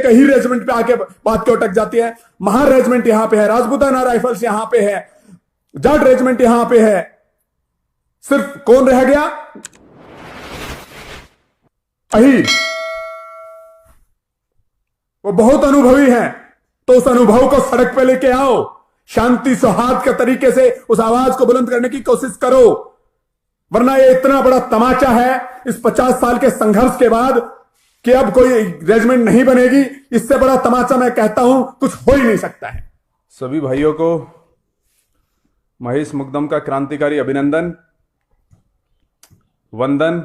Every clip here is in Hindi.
अहीर रेजिमेंट पे आके बात क्यों अटक जाती है? महार रेजिमेंट यहां पे है, राजपूताना राइफल्स यहां पे है, जाट रेजिमेंट यहां पे है, सिर्फ कौन रह गया? अहीर। वो बहुत अनुभवी हैं, तो उस अनुभव को सड़क पे लेके आओ, शांति सौहार्द के तरीके से उस आवाज को बुलंद करने की कोशिश करो। वरना ये इतना बड़ा तमाचा है इस 50 साल के संघर्ष के बाद कि अब कोई रेजिमेंट नहीं बनेगी। इससे बड़ा तमाचा मैं कहता हूं कुछ हो ही नहीं सकता है। सभी भाइयों को महेश मुकदम का क्रांतिकारी अभिनंदन, वंदन,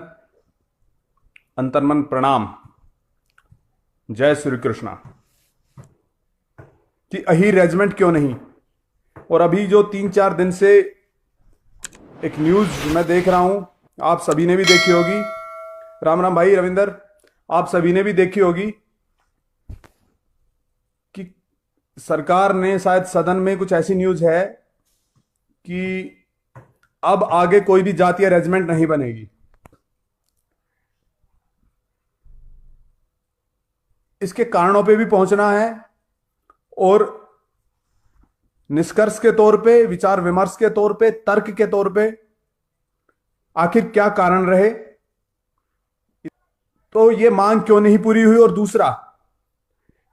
अंतर्मन प्रणाम। जय श्री कृष्णा। कि अहीर रेजिमेंट क्यों नहीं? और अभी जो 3-4 दिन से एक न्यूज मैं देख रहा हूं, आप सभी ने भी देखी होगी, राम राम भाई रविंदर, आप सभी ने भी देखी होगी कि सरकार ने शायद सदन में कुछ ऐसी न्यूज है कि अब आगे कोई भी जातीय रेजिमेंट नहीं बनेगी। इसके कारणों पे भी पहुंचना है और निष्कर्ष के तौर पे, विचार विमर्श के तौर पे, तर्क के तौर पे आखिर क्या कारण रहे, तो ये मांग क्यों नहीं पूरी हुई, और दूसरा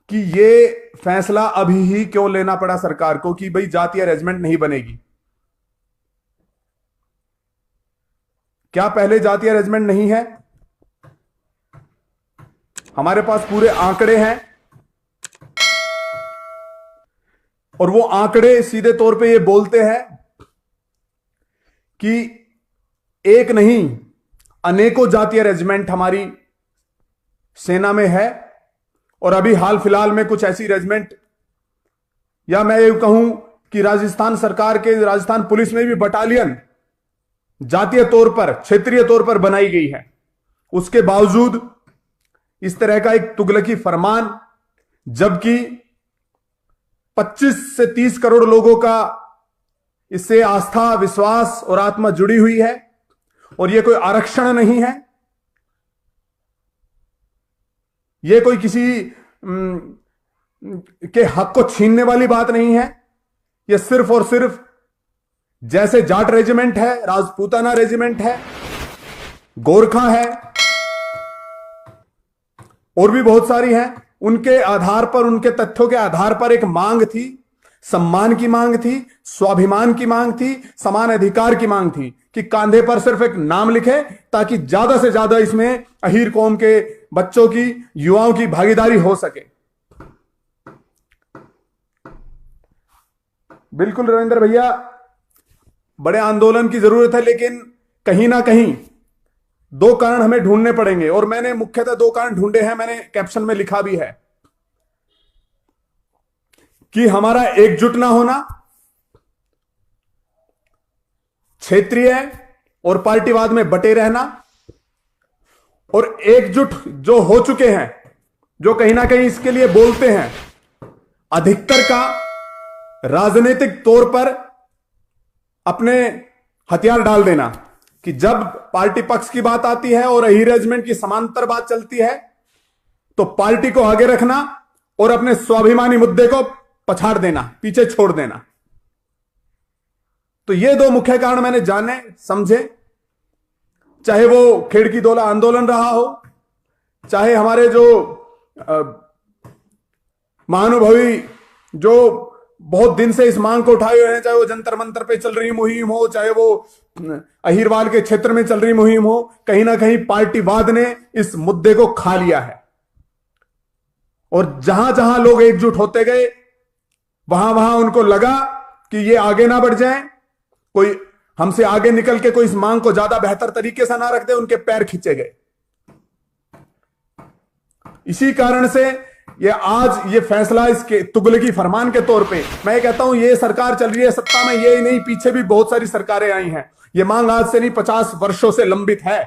कि ये फैसला अभी ही क्यों लेना पड़ा सरकार को कि भाई जातीय रेजिमेंट नहीं बनेगी। क्या पहले जातीय रेजिमेंट नहीं है? हमारे पास पूरे आंकड़े हैं और वो आंकड़े सीधे तौर पे ये बोलते हैं कि एक नहीं अनेकों जातीय रेजिमेंट हमारी सेना में है। और अभी हाल फिलहाल में कुछ ऐसी रेजिमेंट, या मैं ये कहूं कि राजस्थान सरकार के राजस्थान पुलिस में भी बटालियन जातीय तौर पर, क्षेत्रीय तौर पर बनाई गई है। उसके बावजूद इस तरह का एक तुगलकी फरमान, जबकि 25 से 30 करोड़ लोगों का इससे आस्था, विश्वास और आत्मा जुड़ी हुई है, और यह कोई आरक्षण नहीं है, यह कोई किसी के हक को छीनने वाली बात नहीं है। यह सिर्फ और सिर्फ जैसे जाट रेजिमेंट है, राजपूताना रेजिमेंट है, गोरखा है, और भी बहुत सारी हैं, उनके आधार पर, उनके तथ्यों के आधार पर एक मांग थी, सम्मान की मांग थी, स्वाभिमान की मांग थी, समान अधिकार की मांग थी कि कांधे पर सिर्फ एक नाम लिखे ताकि ज्यादा से ज्यादा इसमें अहीर कौम के बच्चों की, युवाओं की भागीदारी हो सके। बिल्कुल रविंद्र भैया, बड़े आंदोलन की जरूरत है, लेकिन कहीं ना कहीं 2 कारण हमें ढूंढने पड़ेंगे, और मैंने मुख्यतः 2 कारण ढूंढे हैं, मैंने कैप्शन में लिखा भी है कि हमारा एकजुट ना होना, क्षेत्रीय और पार्टीवाद में बटे रहना, और एकजुट जो हो चुके हैं, जो कहीं ना कहीं इसके लिए बोलते हैं, अधिकतर का राजनीतिक तौर पर अपने हथियार डाल देना कि जब पार्टी पक्ष की बात आती है और अहीर रेजिमेंट की समांतर बात चलती है तो पार्टी को आगे रखना और अपने स्वाभिमानी मुद्दे को पछाड़ देना, पीछे छोड़ देना। तो ये 2 मुख्य कारण मैंने जाने, समझे, चाहे वो खेड़की दोला आंदोलन रहा हो, चाहे हमारे जो महानुभवी जो बहुत दिन से इस मांग को उठाए हुए हैं, चाहे वो जंतर मंतर पे चल रही मुहिम हो, चाहे वो अहीरवाल के क्षेत्र में चल रही मुहिम हो, कहीं ना कहीं पार्टीवाद ने इस मुद्दे को खा लिया है। और जहां जहां लोग एकजुट होते गए, वहां वहां उनको लगा कि ये आगे ना बढ़ जाए, कोई हमसे आगे निकल के कोई इस मांग को ज्यादा बेहतर तरीके से ना रख दे, उनके पैर खींचे गए। इसी कारण से ये आज ये फैसला इसके तुगलकी फरमान के तौर पे, मैं ये कहता हूं ये सरकार चल रही है सत्ता में, ये ही नहीं, पीछे भी बहुत सारी सरकारें आई हैं। ये मांग आज से नहीं, 50 वर्षों से लंबित है,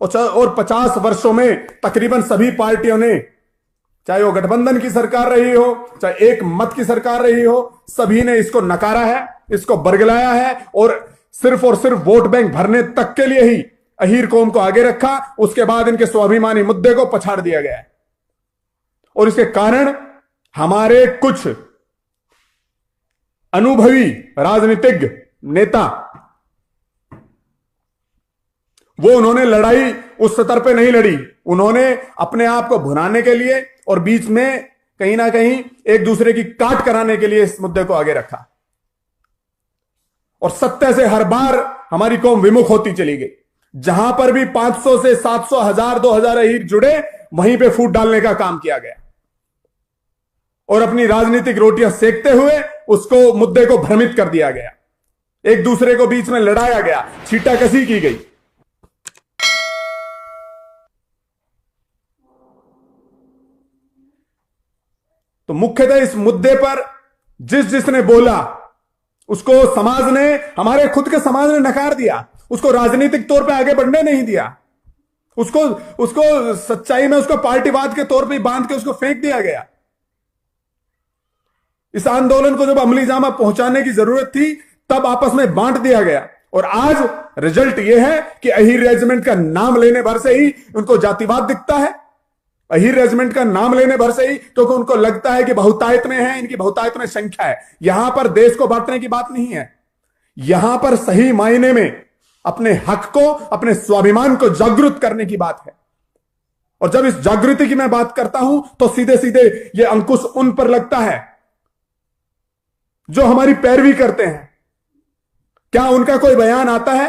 और 50 वर्षों में तकरीबन सभी पार्टियों ने, चाहे वो गठबंधन की सरकार रही हो, चाहे एक मत की सरकार रही हो, सभी ने इसको नकारा है, इसको बरगलाया है, और सिर्फ वोट बैंक भरने तक के लिए ही अहीर कौम को आगे रखा। उसके बाद इनके स्वाभिमानी मुद्दे को पछाड़ दिया गया है। और इसके कारण हमारे कुछ अनुभवी राजनीतिज्ञ नेता, वो उन्होंने लड़ाई उस स्तर पे नहीं लड़ी। उन्होंने अपने आप को भुनाने के लिए और बीच में कहीं ना कहीं एक दूसरे की काट कराने के लिए इस मुद्दे को आगे रखा, और सत्य से हर बार हमारी कौम विमुख होती चली गई। जहां पर भी 500 से 700, 1000, 2000 अहीर जुड़े, वहीं पे फूट डालने का काम किया गया और अपनी राजनीतिक रोटियां सेकते हुए उसको मुद्दे को भ्रमित कर दिया गया, एक दूसरे को बीच में लड़ाया गया, छींटाकशी की गई। तो मुख्यतः इस मुद्दे पर जिसने बोला उसको समाज ने, हमारे खुद के समाज ने नकार दिया, उसको राजनीतिक तौर पे आगे बढ़ने नहीं दिया, उसको सच्चाई में उसको पार्टीवाद के तौर पे बांध के उसको फेंक दिया गया। इस आंदोलन को जब अमली जामा पहुंचाने की जरूरत थी तब आपस में बांट दिया गया, और आज रिजल्ट यह है कि अहीर रेजिमेंट का नाम लेने भर से ही उनको जातिवाद दिखता है। अहीर रेजिमेंट का नाम लेने भर से ही क्योंकि उनको लगता है कि बहुतायत में है, इनकी बहुतायत में संख्या है। यहां पर देश को बांटने की बात नहीं है, यहां पर सही मायने में अपने हक को, अपने स्वाभिमान को जागृत करने की बात है। और जब इस जागृति की मैं बात करता हूं तो सीधे सीधे ये अंकुश उन पर लगता है जो हमारी पैरवी करते हैं। क्या उनका कोई बयान आता है,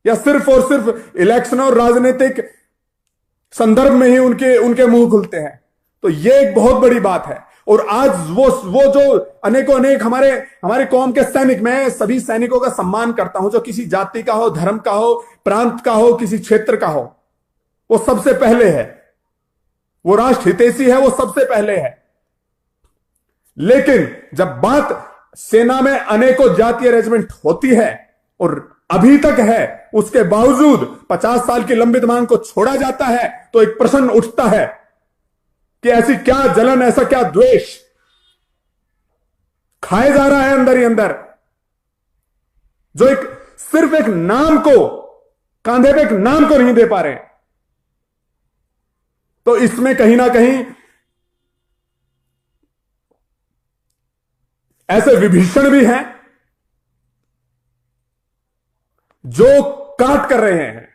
या सिर्फ और सिर्फ इलेक्शन और राजनीतिक संदर्भ में ही उनके मुंह खुलते हैं? तो ये एक बहुत बड़ी बात है। और आज वो जो अनेकों अनेक हमारे कौम के सैनिक, मैं सभी सैनिकों का सम्मान करता हूं, जो किसी जाति का हो, धर्म का हो, प्रांत का हो, किसी क्षेत्र का हो, वो सबसे पहले है, वो राष्ट्र हितैषी है, वो सबसे पहले है। लेकिन जब बात सेना में अनेकों जातीय रेजिमेंट होती है और अभी तक है, उसके बावजूद 50 साल की लंबित मांग को छोड़ा जाता है, तो एक प्रश्न उठता है कि ऐसी क्या जलन, ऐसा क्या द्वेष खाए जा रहा है अंदर ही अंदर, जो सिर्फ एक नाम को, कांधे पे एक नाम को नहीं दे पा रहे। तो इसमें कहीं ना कहीं ऐसे विभीषण भी हैं जो काट कर रहे हैं,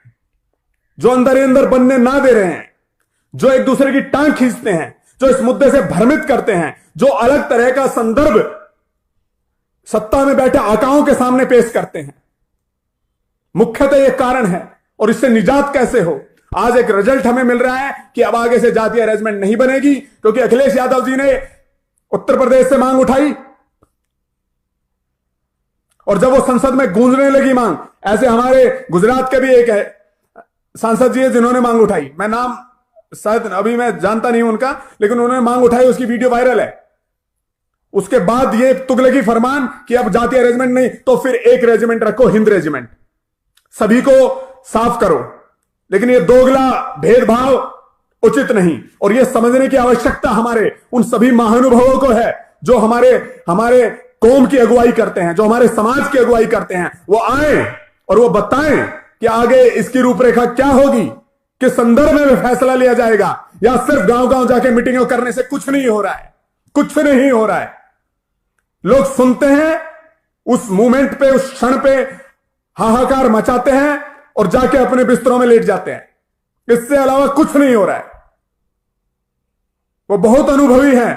जो अंदर ही अंदर बनने ना दे रहे हैं, जो एक दूसरे की टांग खींचते हैं, जो इस मुद्दे से भ्रमित करते हैं, जो अलग तरह का संदर्भ सत्ता में बैठे आकाओं के सामने पेश करते हैं। मुख्यतः यह कारण है। और इससे निजात कैसे हो? आज एक रिजल्ट हमें मिल रहा है कि अब आगे से जातीय अरेंजमेंट नहीं बनेगी, क्योंकि अखिलेश यादव जी ने उत्तर प्रदेश से मांग उठाई, और जब वो संसद में गूंजने लगी मांग, ऐसे हमारे गुजरात के भी एक है सांसद जी है जिन्होंने मांग उठाई, मैं नाम शायद अभी मैं जानता नहीं हूं उनका, लेकिन उन्होंने मांग उठाई, उसकी वीडियो वायरल है। उसके बाद ये तुगलकी फरमान कि अब जातीय रेजिमेंट नहीं, तो फिर एक रेजिमेंट रखो, हिंद रेजिमेंट, सभी को साफ करो। लेकिन ये दोगला भेदभाव उचित नहीं, और ये समझने की आवश्यकता हमारे उन सभी महानुभावों को है जो हमारे कौम की अगुवाई करते हैं, जो हमारे समाज की अगुवाई करते हैं। वो आए और वो बताएं कि आगे इसकी रूपरेखा क्या होगी, किस संदर्भ में फैसला लिया जाएगा, या सिर्फ गांव गांव जाके मीटिंगों करने से कुछ नहीं हो रहा है, कुछ नहीं हो रहा है। लोग सुनते हैं, उस मोमेंट पे, उस क्षण पे हाहाकार मचाते हैं और जाके अपने बिस्तरों में लेट जाते हैं। इससे अलावा कुछ नहीं हो रहा है। वो बहुत अनुभवी हैं,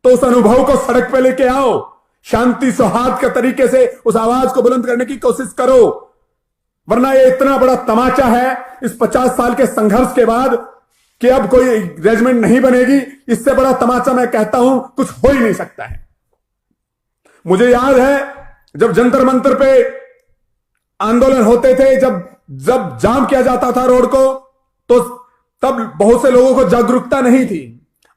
तो उस अनुभव को सड़क पे लेके आओ, शांति सौहार्द के तरीके से उस आवाज को बुलंद करने की कोशिश करो। वरना ये इतना बड़ा तमाचा है इस 50 साल के संघर्ष के बाद कि अब कोई रेजिमेंट नहीं बनेगी। इससे बड़ा तमाचा मैं कहता हूं कुछ हो ही नहीं सकता है। मुझे याद है जब जंतर मंतर पे आंदोलन होते थे, जब जाम किया जाता था रोड को, तो तब बहुत से लोगों को जागरूकता नहीं थी।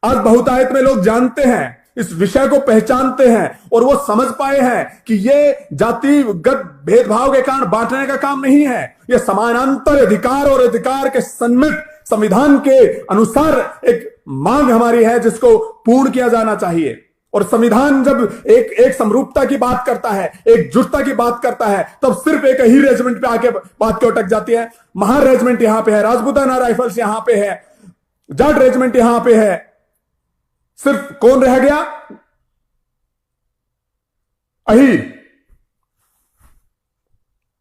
आज बहुतायत में लोग जानते हैं, इस विषय को पहचानते हैं, और वो समझ पाए हैं कि ये जातिगत भेदभाव के कारण बांटने का काम नहीं है। ये समानांतर अधिकार और अधिकार के सन्मित संविधान के अनुसार एक मांग हमारी है जिसको पूर्ण किया जाना चाहिए। और संविधान जब एक समरूपता की बात करता है, एकजुटता की बात करता है, तब सिर्फ एक ही रेजिमेंट पे आके बात क्यों अटक जाती है? महार रेजिमेंट यहां पे है, राजपूताना राइफल्स यहां पे है, जाट रेजिमेंट यहां पे है, सिर्फ कौन रह गया? अहीर।